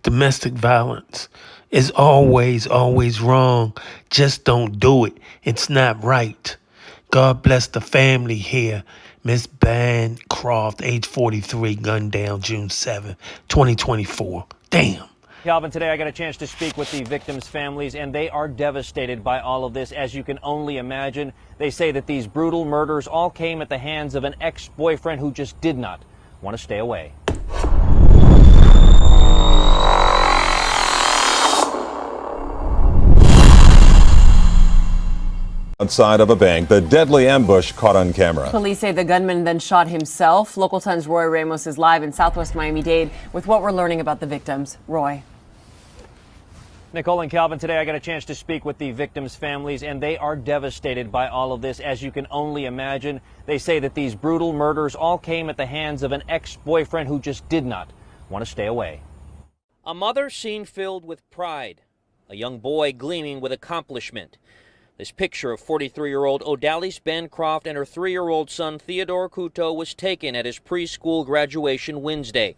Domestic violence is always wrong. Just don't do it. It's not right. God bless the family here. Miss Bancroft, age 43, gunned down June 7, 2024. Damn. Calvin, today I got a chance to speak with the victims' families, and they are devastated by all of this, as you can only imagine. They say that these brutal murders all came at the hands of an ex-boyfriend who just did not want to stay away. Outside of a bank, the deadly ambush caught on camera. Police say the gunman then shot himself. Local 10's Roy Ramos is live in Southwest Miami-Dade with what we're learning about the victims. Roy. Nicole and Calvin, today I got a chance to speak with the victims' families, and they are devastated by all of this, as you can only imagine. They say that these brutal murders all came at the hands of an ex-boyfriend who just did not want to stay away. A mother scene filled with pride, a young boy gleaming with accomplishment. This picture of 43-year-old Odalys Bancroft and her 3-year-old son Theodore Couto was taken at his preschool graduation Wednesday.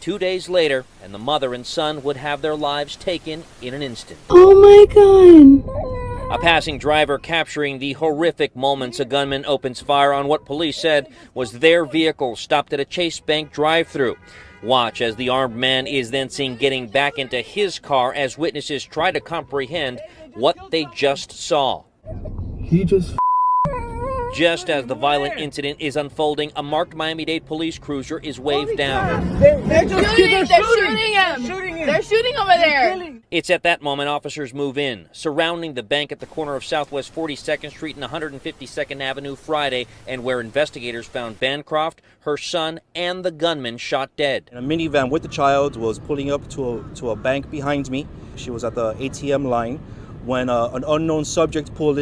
2 days later, and the mother and son would have their lives taken in an instant. Oh my God. A passing driver capturing the horrific moments a gunman opens fire on what police said was their vehicle stopped at a Chase Bank drive-thru. Watch as the armed man is then seen getting back into his car as witnesses try to comprehend what they just saw. Just as the violent incident is unfolding, a marked Miami-Dade police cruiser is waved down. They're shooting him. They're shooting over there. It's at that moment officers move in, surrounding the bank at the corner of Southwest 42nd Street and 152nd Avenue Friday, and where investigators found Bancroft, her son, and the gunman shot dead. A minivan with the child was pulling up to a bank behind me. She was at the ATM line when an unknown subject pulled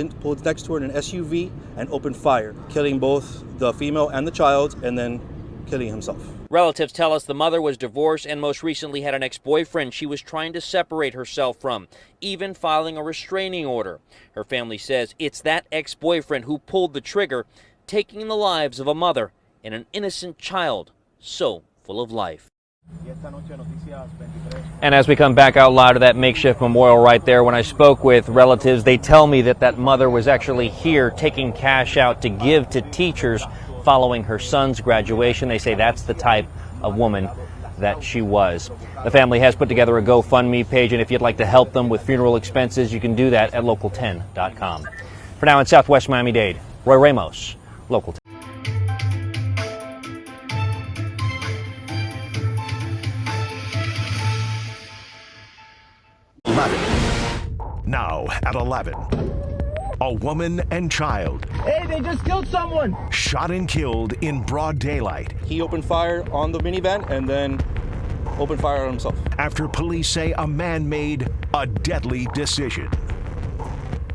next to her in an SUV and opened fire, killing both the female and the child, and then killing himself. Relatives tell us the mother was divorced and most recently had an ex-boyfriend she was trying to separate herself from, even filing a restraining order. Her family says it's that ex-boyfriend who pulled the trigger, taking the lives of a mother and an innocent child so full of life. And as we come back out loud to that makeshift memorial right there, when I spoke with relatives, they tell me that that mother was actually here taking cash out to give to teachers following her son's graduation. They say that's the type of woman that she was. The family has put together a GoFundMe page, and if you'd like to help them with funeral expenses, you can do that at local10.com. For now in Southwest Miami-Dade, Roy Ramos, Local 10. Now at 11, a woman and child. Hey, they just killed someone! Shot and killed in broad daylight. He opened fire on the minivan and then opened fire on himself. After police say a man made a deadly decision.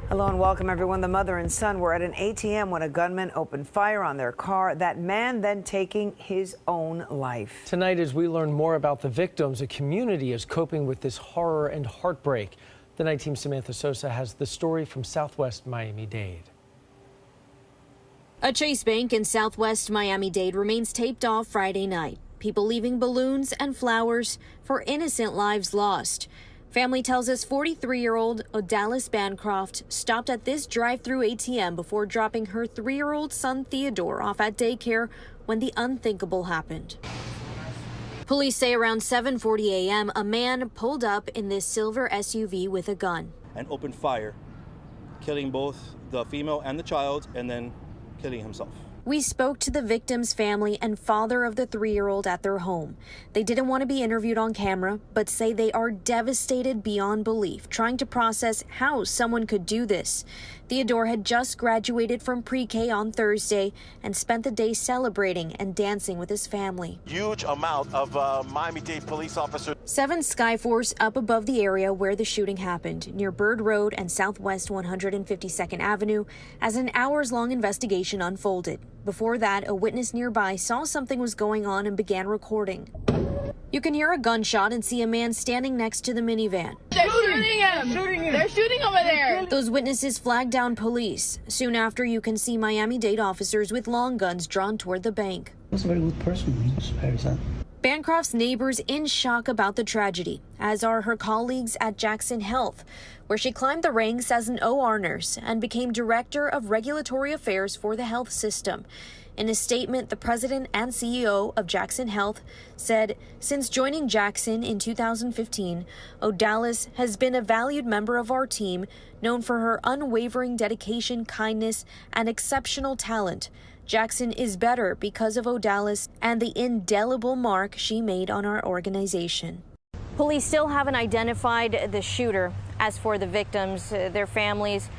Hello and welcome, everyone. The mother and son were at an ATM when a gunman opened fire on their car. That man then taking his own life. Tonight, as we learn more about the victims, a community is coping with this horror and heartbreak. The night team Samantha Sosa has the story from Southwest Miami-Dade. A Chase Bank in Southwest Miami-Dade remains taped off Friday night. People leaving balloons and flowers for innocent lives lost. Family tells us 43-year-old Odalys Bancroft stopped at this drive-through ATM before dropping her 3-year-old son Theodore off at daycare when the unthinkable happened. Police say around 7:40 a.m., a man pulled up in this silver SUV with a gun And opened fire, killing both the female and the child, and then killing himself. We spoke to the victim's family and father of the 3-year-old at their home. They didn't want to be interviewed on camera, but say they are devastated beyond belief, trying to process how someone could do this. Theodore had just graduated from pre-K on Thursday and spent the day celebrating and dancing with his family. Huge amount of Miami-Dade police officers. 7 Skyforce up above the area where the shooting happened, near Bird Road and Southwest 152nd Avenue, as an hours-long investigation unfolded. Before that, a witness nearby saw something was going on and began recording. You can hear a gunshot and see a man standing next to the minivan. They're shooting him. They're shooting over there. Those witnesses flagged down police. Soon after, you can see Miami-Dade officers with long guns drawn toward the bank. He was a very good person. He was very sad. Bancroft's neighbors in shock about the tragedy, as are her colleagues at Jackson Health, where she climbed the ranks as an OR nurse and became Director of Regulatory Affairs for the health system. In a statement, the president and CEO of Jackson Health said, since joining Jackson in 2015, Odalys has been a valued member of our team, known for her unwavering dedication, kindness, and exceptional talent. Jackson is better because of Odalys and the indelible mark she made on our organization. Police still haven't identified the shooter. As for the victims, their families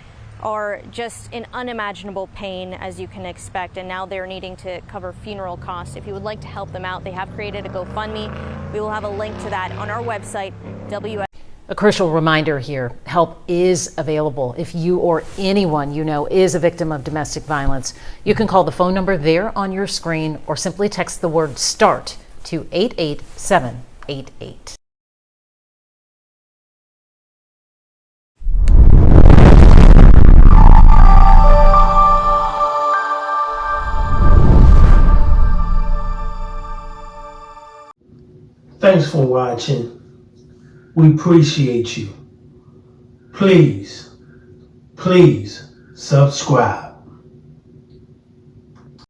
are just in unimaginable pain, as you can expect, and now they're needing to cover funeral costs. If you would like to help them out, they have created a GoFundMe. We will have a link to that on our website, WS. A crucial reminder here, help is available. If you or anyone you know is a victim of domestic violence, you can call the phone number there on your screen or simply text the word START to 88788. Thanks for watching. We appreciate you. Please subscribe.